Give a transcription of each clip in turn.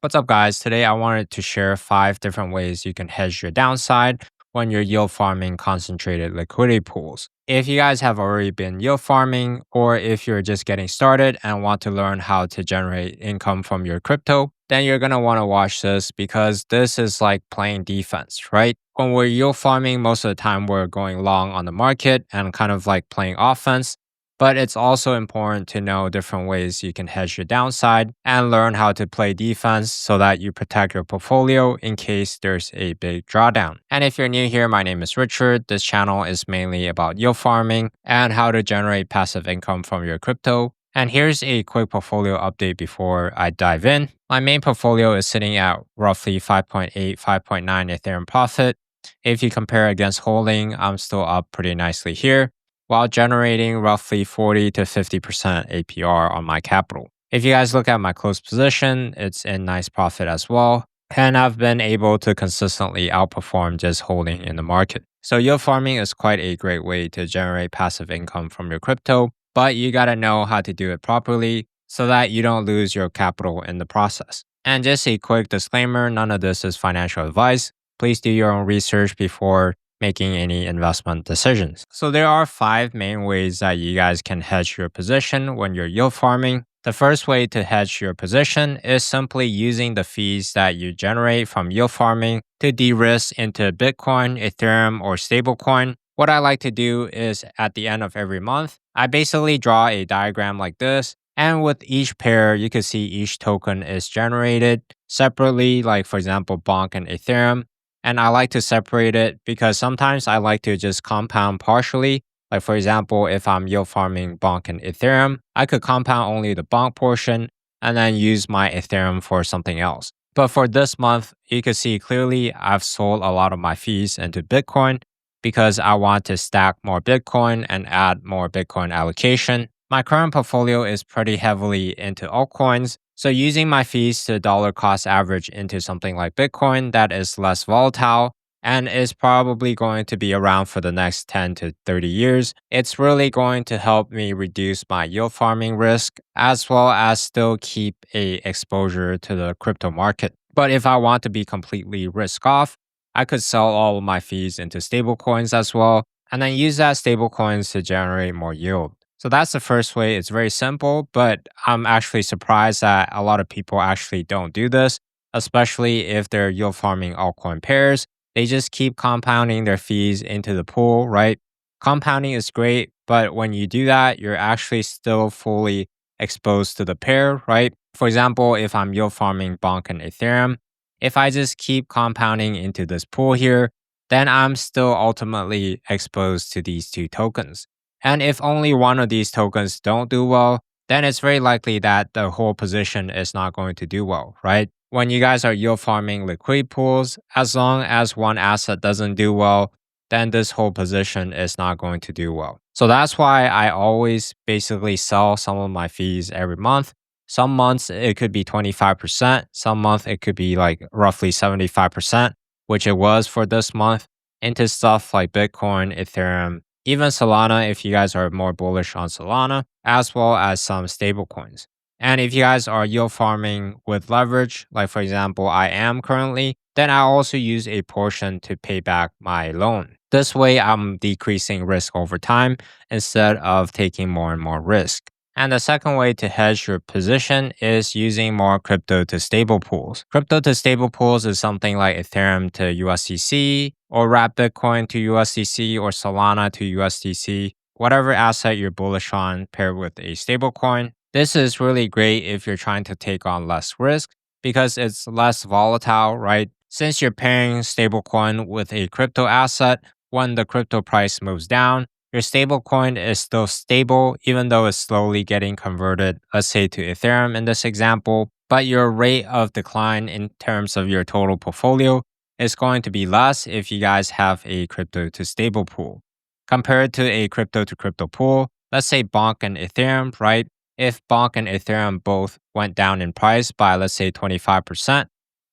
What's up, guys? Today I wanted to share 5 different ways you can hedge your downside when you're yield farming concentrated liquidity pools. If you guys have already been yield farming, or if you're just getting started and want to learn how to generate income from your crypto, then you're going to want to watch this because this is like playing defense, right? When we're yield farming, most of the time we're going long on the market and kind of like playing offense. But it's also important to know different ways you can hedge your downside and learn how to play defense so that you protect your portfolio in case there's a big drawdown. And if you're new here, my name is Richard. This channel is mainly about yield farming and how to generate passive income from your crypto. And here's a quick portfolio update before I dive in. My main portfolio is sitting at roughly 5.8, 5.9 Ethereum profit. If you compare against holding, I'm still up pretty nicely here, while generating roughly 40 to 50% APR on my capital. If you guys look at my close position, it's in nice profit as well. And I've been able to consistently outperform just holding in the market. So yield farming is quite a great way to generate passive income from your crypto, but you gotta know how to do it properly so that you don't lose your capital in the process. And just a quick disclaimer, none of this is financial advice. Please do your own research before making any investment decisions. So there are 5 main ways that you guys can hedge your position when you're yield farming. The first way to hedge your position is simply using the fees that you generate from yield farming to de-risk into Bitcoin, Ethereum, or stablecoin. What I like to do is at the end of every month, I basically draw a diagram like this. And with each pair, you can see each token is generated separately, like for example, Bonk and Ethereum. And I like to separate it because sometimes I like to just compound partially. Like for example, if I'm yield farming Bonk and Ethereum, I could compound only the Bonk portion and then use my Ethereum for something else. But for this month, you can see clearly I've sold a lot of my fees into Bitcoin because I want to stack more Bitcoin and add more Bitcoin allocation. My current portfolio is pretty heavily into altcoins. So using my fees to dollar cost average into something like Bitcoin that is less volatile and is probably going to be around for the next 10 to 30 years, it's really going to help me reduce my yield farming risk as well as still keep a exposure to the crypto market. But if I want to be completely risk off, I could sell all of my fees into stablecoins as well and then use that stablecoins to generate more yield. So that's the first way. It's very simple, but I'm actually surprised that a lot of people actually don't do this, especially if they're yield farming altcoin pairs. They just keep compounding their fees into the pool, right? Compounding is great, but when you do that, you're actually still fully exposed to the pair, right? For example, if I'm yield farming Bonk and Ethereum, if I just keep compounding into this pool here, then I'm still ultimately exposed to these 2 tokens. And if only one of these tokens don't do well, then it's very likely that the whole position is not going to do well, right? When you guys are yield farming liquidity pools, as long as one asset doesn't do well, then this whole position is not going to do well. So that's why I always basically sell some of my fees every month. Some months it could be 25%, some month it could be like roughly 75%, which it was for this month, into stuff like Bitcoin, Ethereum, even Solana if you guys are more bullish on Solana, as well as some stablecoins. And if you guys are yield farming with leverage, like for example, I am currently, then I also use a portion to pay back my loan. This way, I'm decreasing risk over time instead of taking more and more risk. And the second way to hedge your position is using more crypto to stable pools. Crypto to stable pools is something like Ethereum to USDC, or wrap Bitcoin to USDC, or Solana to USDC, whatever asset you're bullish on paired with a stablecoin. This is really great if you're trying to take on less risk because it's less volatile, right? Since you're pairing stablecoin with a crypto asset, when the crypto price moves down, your stablecoin is still stable even though it's slowly getting converted, let's say to Ethereum in this example, but your rate of decline in terms of your total portfolio is going to be less if you guys have a crypto to stable pool. Compared to a crypto to crypto pool, let's say Bonk and Ethereum, right? If Bonk and Ethereum both went down in price by, let's say, 25%,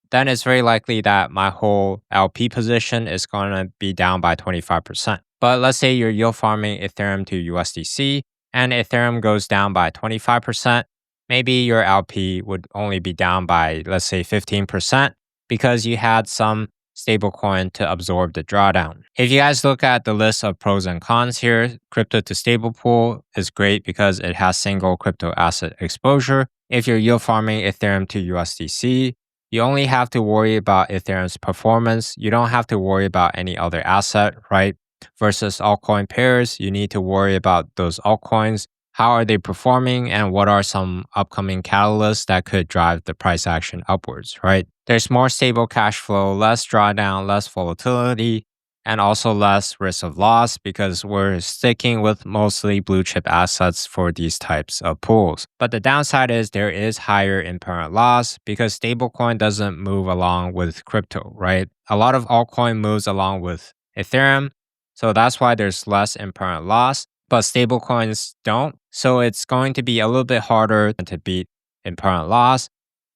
then it's very likely that my whole LP position is going to be down by 25%. But let's say you're yield farming Ethereum to USDC and Ethereum goes down by 25%, maybe your LP would only be down by, let's say, 15% because you had some stablecoin to absorb the drawdown. If you guys look at the list of pros and cons here, crypto to stable pool is great because it has single crypto asset exposure. If you're yield farming Ethereum to USDC, you only have to worry about Ethereum's performance. You don't have to worry about any other asset, right? Versus altcoin pairs, you need to worry about those altcoins. How are they performing and what are some upcoming catalysts that could drive the price action upwards, right? There's more stable cash flow, less drawdown, less volatility, and also less risk of loss because we're sticking with mostly blue chip assets for these types of pools. But the downside is there is higher impermanent loss because stablecoin doesn't move along with crypto, right? A lot of altcoin moves along with Ethereum, so that's why there's less impermanent loss, but stablecoins don't. So it's going to be a little bit harder to beat impermanent loss.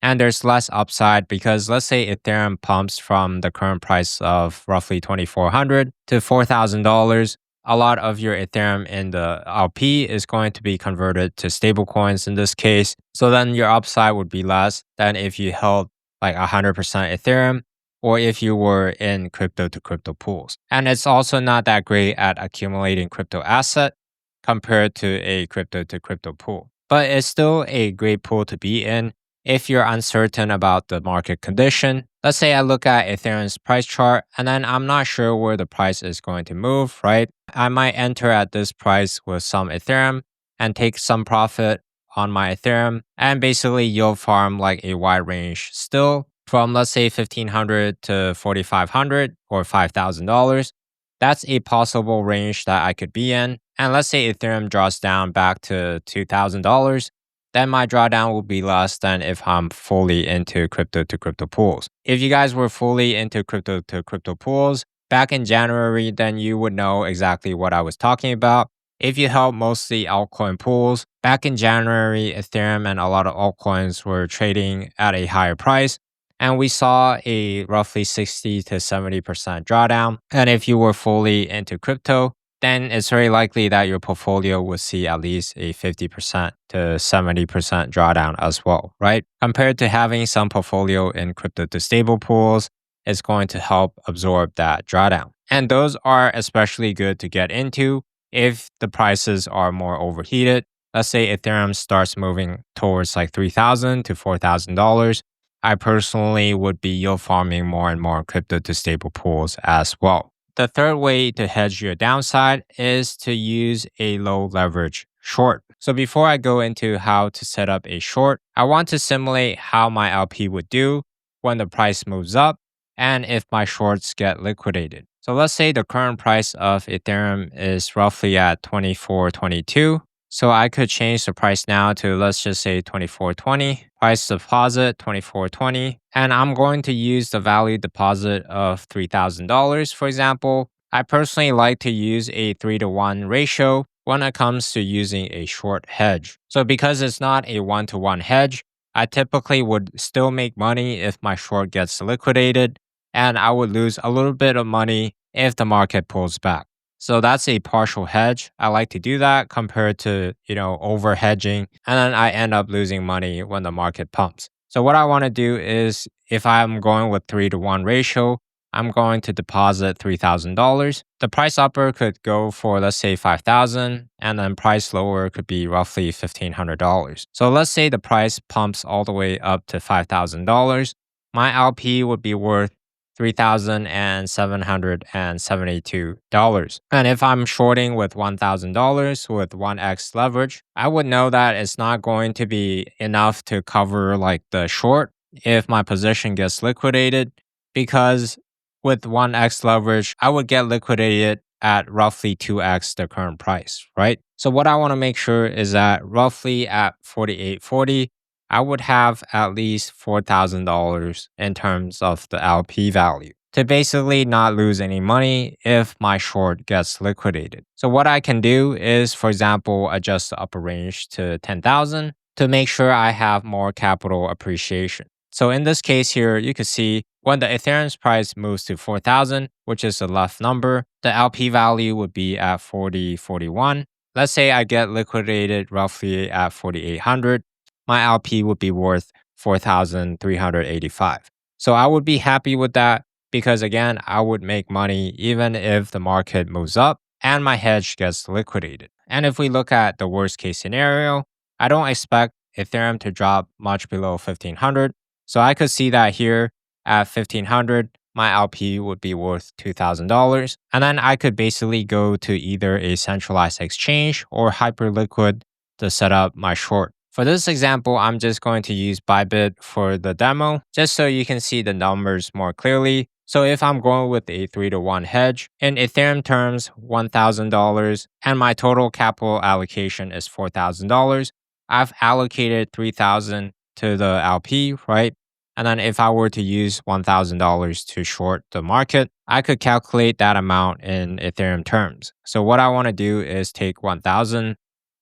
And there's less upside because let's say Ethereum pumps from the current price of roughly $2,400 to $4,000. A lot of your Ethereum in the LP is going to be converted to stablecoins in this case. So then your upside would be less than if you held like 100% Ethereum or if you were in crypto to crypto pools. And it's also not that great at accumulating crypto asset compared to a crypto to crypto pool. But it's still a great pool to be in if you're uncertain about the market condition. Let's say I look at Ethereum's price chart and then I'm not sure where the price is going to move, right? I might enter at this price with some Ethereum and take some profit on my Ethereum and basically yield farm like a wide range still from let's say $1,500 to $4,500 or $5,000. That's a possible range that I could be in. And let's say Ethereum draws down back to $2,000, then my drawdown will be less than if I'm fully into crypto to crypto pools. If you guys were fully into crypto to crypto pools back in January, then you would know exactly what I was talking about. If you held mostly altcoin pools, back in January, Ethereum and a lot of altcoins were trading at a higher price. And we saw a roughly 60 to 70% drawdown. And if you were fully into crypto, then it's very likely that your portfolio will see at least a 50% to 70% drawdown as well, right? Compared to having some portfolio in crypto to stable pools, it's going to help absorb that drawdown. And those are especially good to get into if the prices are more overheated. Let's say Ethereum starts moving towards like $3,000 to $4,000. I personally would be yield farming more and more crypto to stable pools as well. The third way to hedge your downside is to use a low leverage short. So before I go into how to set up a short, I want to simulate how my LP would do when the price moves up and if my shorts get liquidated. So let's say the current price of Ethereum is roughly at 24.22. So I could change the price now to let's just say 24.20. Price deposit 24.20. And I'm going to use the value deposit of $3,000, for example. I personally like to use a 3-to-1 ratio when it comes to using a short hedge. So because it's not a 1-to-1 hedge, I typically would still make money if my short gets liquidated, and I would lose a little bit of money if the market pulls back. So that's a partial hedge. I like to do that compared to, over hedging. And then I end up losing money when the market pumps. So what I want to do is if I'm going with 3-to-1 ratio, I'm going to deposit $3,000. The price upper could go for, let's say, $5,000, and then price lower could be roughly $1,500. So let's say the price pumps all the way up to $5,000. My LP would be worth $3,772. And if I'm shorting with $1,000 with 1x leverage, I would know that it's not going to be enough to cover like the short if my position gets liquidated, because with 1x leverage, I would get liquidated at roughly 2x the current price, right? So what I want to make sure is that roughly at 48.40, I would have at least $4,000 in terms of the LP value to basically not lose any money if my short gets liquidated. So what I can do is, for example, adjust the upper range to 10,000 to make sure I have more capital appreciation. So in this case here, you can see when the Ethereum's price moves to 4,000, which is the left number, the LP value would be at 40.41. Let's say I get liquidated roughly at 4,800. my LP would be worth 4,385. So I would be happy with that because again, I would make money even if the market moves up and my hedge gets liquidated. And if we look at the worst case scenario, I don't expect Ethereum to drop much below 1,500. So I could see that here at 1,500, my LP would be worth $2,000. And then I could basically go to either a centralized exchange or Hyperliquid to set up my short. For this example, I'm just going to use Bybit for the demo, just so you can see the numbers more clearly. So if I'm going with a 3-to-1 hedge, in Ethereum terms, $1,000, and my total capital allocation is $4,000, I've allocated $3,000 to the LP, right? And then if I were to use $1,000 to short the market, I could calculate that amount in Ethereum terms. So what I want to do is take 1,000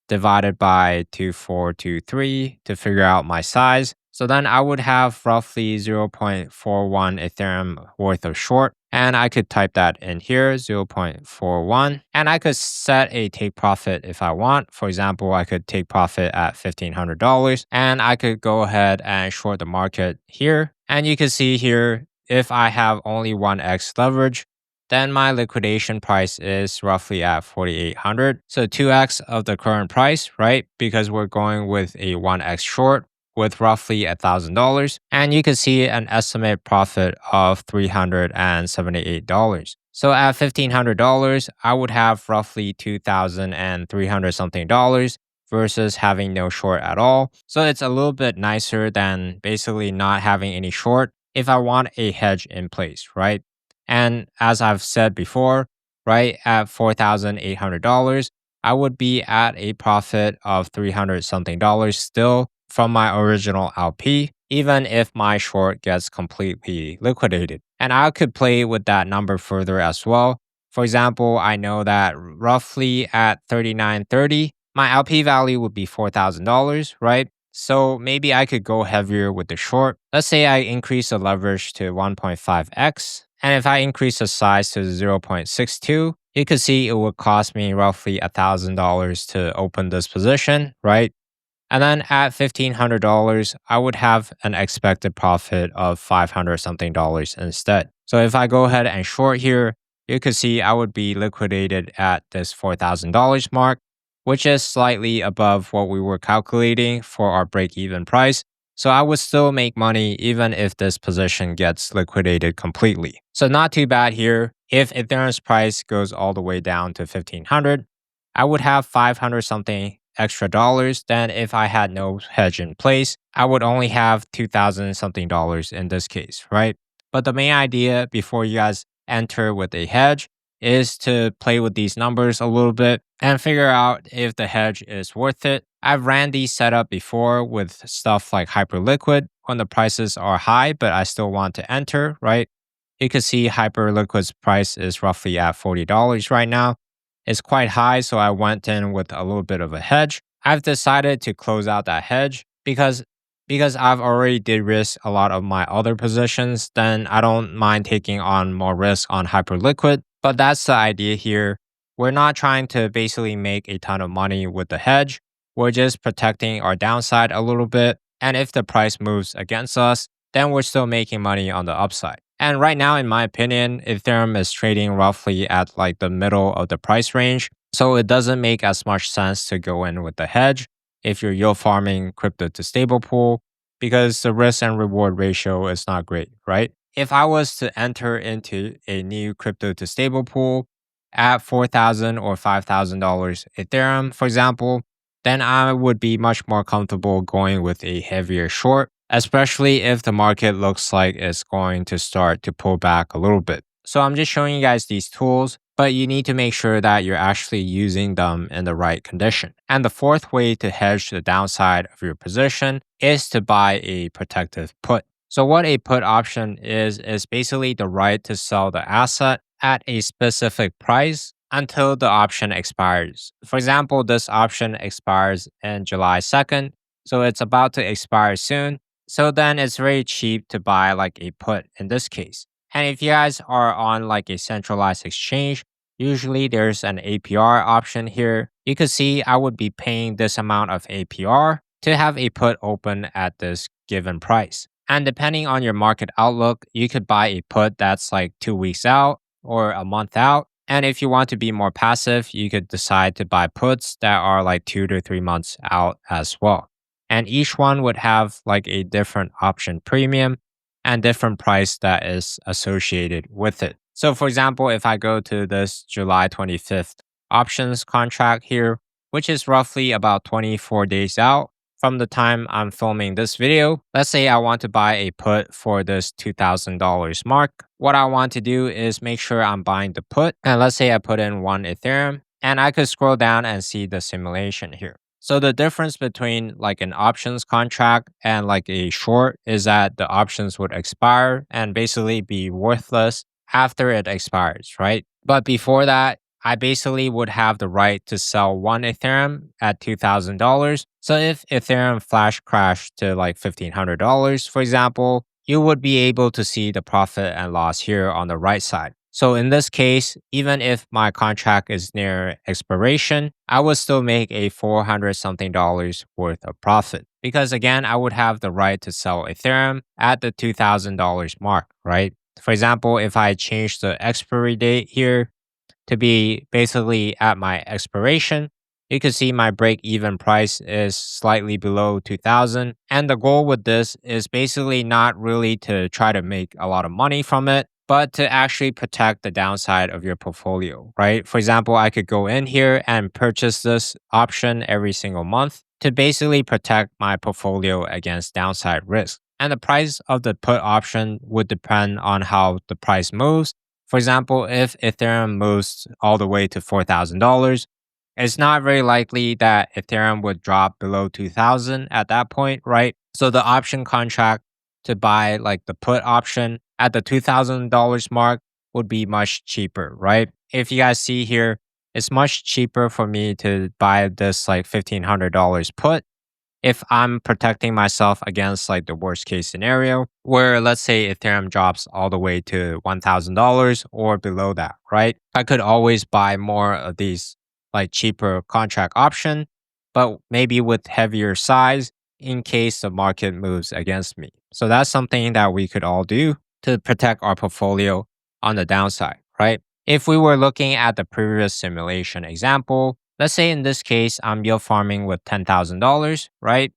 divided by 2423 to figure out my size. So then I would have roughly 0.41 Ethereum worth of short. And I could type that in here, 0.41. And I could set a take profit if I want. For example, I could take profit at $1,500 and I could go ahead and short the market here. And you can see here, if I have only 1x leverage, then my liquidation price is roughly at 4,800. So 2x of the current price, right? Because we're going with a 1x short with roughly $1,000. And you can see an estimated profit of $378. So at $1,500, I would have roughly $2,300 something dollars versus having no short at all. So it's a little bit nicer than basically not having any short if I want a hedge in place, right? And as I've said before, right at $4,800, I would be at a profit of 300 something dollars still from my original LP, even if my short gets completely liquidated. And I could play with that number further as well. For example, I know that roughly at 39.30, my LP value would be $4,000, right? So maybe I could go heavier with the short. Let's say I increase the leverage to 1.5x. And if I increase the size to 0.62, you could see it would cost me roughly $1,000 to open this position, right? And then at $1,500, I would have an expected profit of 500 something dollars instead. So if I go ahead and short here, you could see I would be liquidated at this $4,000 mark, which is slightly above what we were calculating for our break-even price. So I would still make money even if this position gets liquidated completely. So not too bad here. If Ethereum's price goes all the way down to 1,500, I would have 500 something extra dollars than if I had no hedge in place. I would only have 2,000 something dollars in this case, right? But the main idea before you guys enter with a hedge is to play with these numbers a little bit and figure out if the hedge is worth it. I've ran these setup before with stuff like Hyperliquid when the prices are high, but I still want to enter, right? You can see Hyperliquid's price is roughly at $40 right now. It's quite high, so I went in with a little bit of a hedge. I've decided to close out that hedge because I've already de-risked a lot of my other positions, then I don't mind taking on more risk on Hyperliquid. But that's the idea here. We're not trying to basically make a ton of money with the hedge. We're just protecting our downside a little bit. And if the price moves against us, then we're still making money on the upside. And right now, in my opinion, Ethereum is trading roughly at like the middle of the price range. So it doesn't make as much sense to go in with the hedge if you're yield farming crypto to stable pool because the risk and reward ratio is not great, right? If I was to enter into a new crypto to stable pool at $4,000 or $5,000 Ethereum, for example, then I would be much more comfortable going with a heavier short, especially if the market looks like it's going to start to pull back a little bit. So I'm just showing you guys these tools, but you need to make sure that you're actually using them in the right condition. And the fourth way to hedge the downside of your position is to buy a protective put. So what a put option is basically the right to sell the asset at a specific price until the option expires. For example, this option expires in July 2nd, so it's about to expire soon. So then it's very cheap to buy like a put in this case. And if you guys are on like a centralized exchange, usually there's an APR option here. You can see I would be paying this amount of APR to have a put open at this given price. And depending on your market outlook, you could buy a put that's like 2 weeks out or a month out. And if you want to be more passive, you could decide to buy puts that are like 2 to 3 months out as well. And each one would have like a different option premium and different price that is associated with it. So, for example, if I go to this July 25th options contract here, which is roughly about 24 days out from the time I'm filming this video, let's say I want to buy a put for this $2,000 mark. What I want to do is make sure I'm buying the put. And let's say I put in 1 Ethereum, and I could scroll down and see the simulation here. So the difference between like an options contract and like a short is that the options would expire and basically be worthless after it expires, right? But before that, I basically would have the right to sell 1 Ethereum at $2,000. So if Ethereum flash crashed to like $1,500, for example, you would be able to see the profit and loss here on the right side. So in this case, even if my contract is near expiration, I would still make a 400 something dollars worth of profit. Because again, I would have the right to sell Ethereum at the $2,000 mark, right? For example, if I change the expiry date here to be basically at my expiration, you can see my break even price is slightly below 2000. And the goal with this is basically not really to try to make a lot of money from it, but to actually protect the downside of your portfolio, right? For example, I could go in here and purchase this option every single month to basically protect my portfolio against downside risk. And the price of the put option would depend on how the price moves. For example, if Ethereum moves all the way to $4,000, it's not very likely that Ethereum would drop below 2000 at that point, right? So the option contract to buy like the put option at the $2,000 mark would be much cheaper, right? If you guys see here, it's much cheaper for me to buy this like $1,500 put if I'm protecting myself against like the worst case scenario, where let's say Ethereum drops all the way to $1,000 or below that, right? I could always buy more of these like cheaper contract option, but maybe with heavier size in case the market moves against me. So that's something that we could all do to protect our portfolio on the downside, right? If we were looking at the previous simulation example, let's say in this case, I'm yield farming with $10,000, right?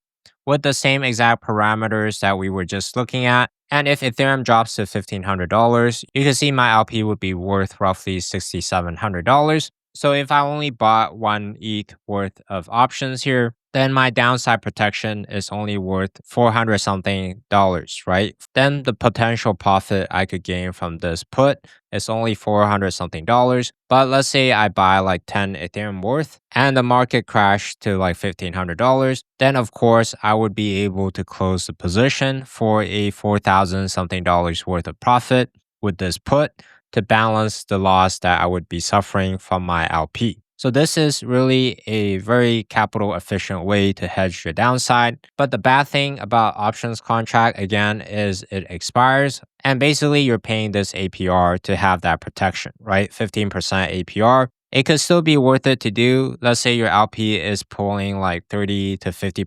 With the same exact parameters that we were just looking at. And if Ethereum drops to $1,500, you can see my LP would be worth roughly $6,700. So if I only bought 1 ETH worth of options here, then my downside protection is only worth 400 something dollars, right? Then the potential profit I could gain from this put is only 400 something dollars. But let's say I buy like 10 Ethereum worth and the market crashed to like $1,500. Then of course I would be able to close the position for a 4,000 something dollars worth of profit with this put to balance the loss that I would be suffering from my LP. So this is really a very capital efficient way to hedge your downside. But the bad thing about options contract again is it expires and basically you're paying this APR to have that protection, right? 15% APR. It could still be worth it to do. Let's say your LP is pulling like 30 to 50%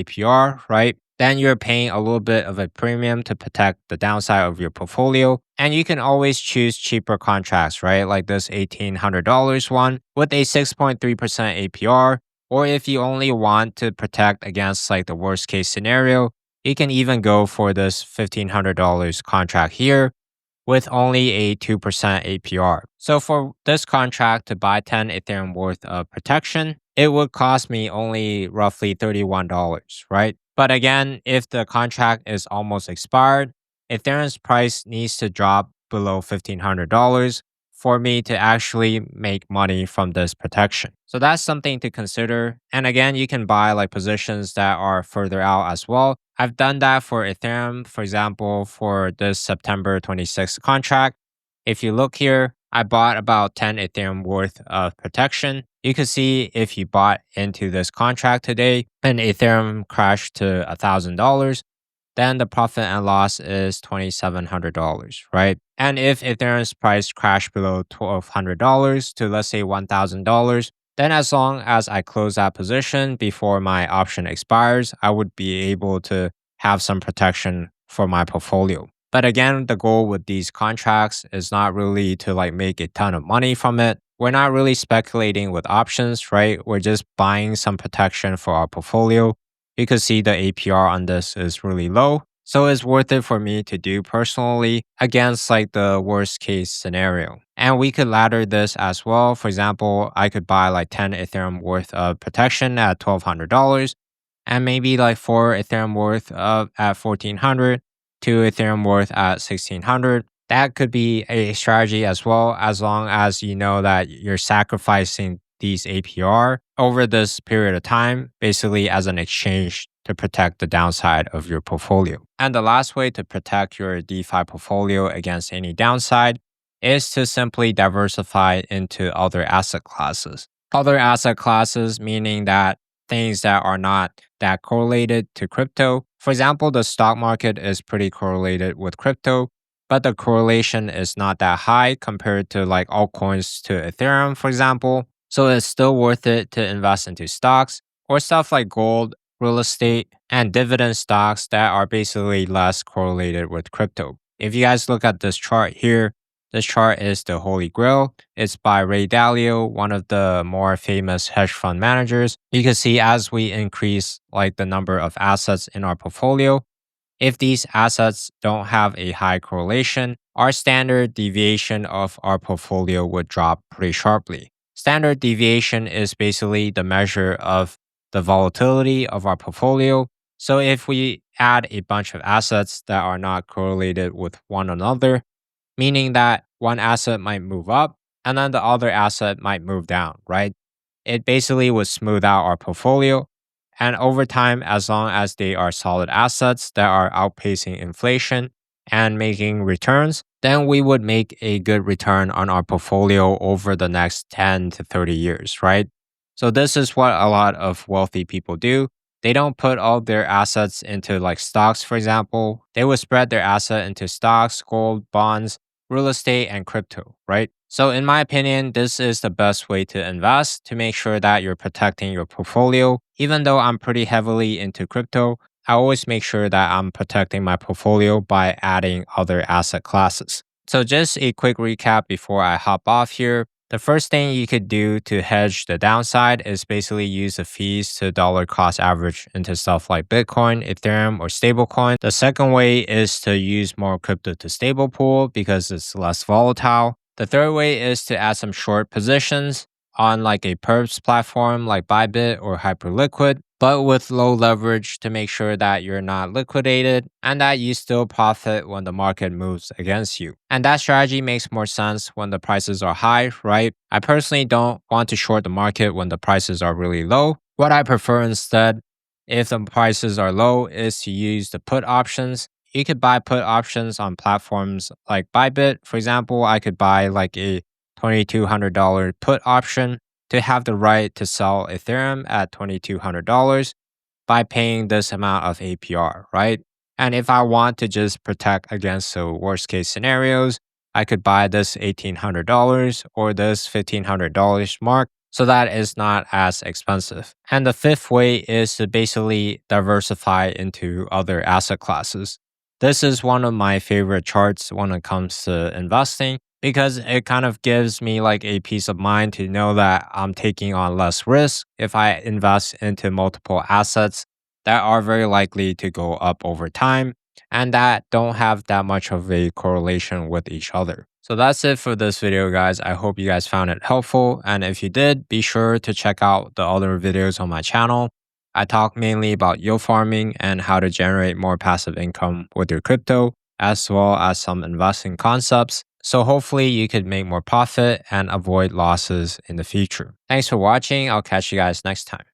APR, right? Then you're paying a little bit of a premium to protect the downside of your portfolio. And you can always choose cheaper contracts, right? Like this $1,800 one with a 6.3% APR. Or if you only want to protect against like the worst case scenario, you can even go for this $1,500 contract here with only a 2% APR. So for this contract to buy 10 Ethereum worth of protection, it would cost me only roughly $31, right? But again, if the contract is almost expired, Ethereum's price needs to drop below $1,500 for me to actually make money from this protection. So that's something to consider. And again, you can buy like positions that are further out as well. I've done that for Ethereum, for example, for this September 26th contract. If you look here, I bought about 10 Ethereum worth of protection. You can see if you bought into this contract today and Ethereum crashed to $1,000, then the profit and loss is $2,700, right? And if Ethereum's price crashed below $1,200 to let's say $1,000, Then as long as I close that position before my option expires, I would be able to have some protection for my portfolio. But again, the goal with these contracts is not really to like make a ton of money from it. We're not really speculating with options, right? We're just buying some protection for our portfolio. You can see the APR on this is really low. So it's worth it for me to do personally against like the worst case scenario. And we could ladder this as well. For example, I could buy like 10 Ethereum worth of protection at $1,200 and maybe like 4 Ethereum worth of at 1,400, 2 Ethereum worth at 1,600. That could be a strategy as well, as long as you know that you're sacrificing these APR over this period of time, basically as an exchange to protect the downside of your portfolio. And the last way to protect your DeFi portfolio against any downside is to simply diversify into other asset classes. Other asset classes meaning that things that are not that correlated to crypto. For example, the stock market is pretty correlated with crypto, but the correlation is not that high compared to like altcoins to Ethereum, for example. So it's still worth it to invest into stocks or stuff like gold, real estate, and dividend stocks that are basically less correlated with crypto. If you guys look at this chart here, this chart is the Holy Grail. It's by Ray Dalio, one of the more famous hedge fund managers. You can see as we increase like the number of assets in our portfolio, if these assets don't have a high correlation, our standard deviation of our portfolio would drop pretty sharply. Standard deviation is basically the measure of the volatility of our portfolio. So if we add a bunch of assets that are not correlated with one another, meaning that one asset might move up and then the other asset might move down, right? It basically would smooth out our portfolio. And over time, as long as they are solid assets that are outpacing inflation and making returns, then we would make a good return on our portfolio over the next 10 to 30 years, right? So this is what a lot of wealthy people do. They don't put all their assets into like stocks, for example. They would spread their asset into stocks, gold, bonds, real estate, and crypto, right? So, in my opinion, this is the best way to invest to make sure that you're protecting your portfolio. Even though I'm pretty heavily into crypto, I always make sure that I'm protecting my portfolio by adding other asset classes. So, just a quick recap before I hop off here. The first thing you could do to hedge the downside is basically use the fees to dollar cost average into stuff like Bitcoin, Ethereum, or stablecoin. The second way is to use more crypto to stable pool because it's less volatile. The third way is to add some short positions on like a perps platform like Bybit or Hyperliquid, but with low leverage to make sure that you're not liquidated and that you still profit when the market moves against you. And that strategy makes more sense when the prices are high, right? I personally don't want to short the market when the prices are really low. What I prefer instead, if the prices are low, is to use the put options. You could buy put options on platforms like Bybit. For example, I could buy like a $2,200 put option to have the right to sell Ethereum at $2,200 by paying this amount of APR, right? And if I want to just protect against the worst case scenarios, I could buy this $1,800 or this $1,500 mark so that is not as expensive. And the fifth way is to basically diversify into other asset classes. This is one of my favorite charts when it comes to investing because it kind of gives me like a peace of mind to know that I'm taking on less risk if I invest into multiple assets that are very likely to go up over time and that don't have that much of a correlation with each other. So that's it for this video, guys. I hope you guys found it helpful. And if you did, be sure to check out the other videos on my channel. I talk mainly about yield farming and how to generate more passive income with your crypto, as well as some investing concepts. So hopefully you could make more profit and avoid losses in the future. Thanks for watching. I'll catch you guys next time.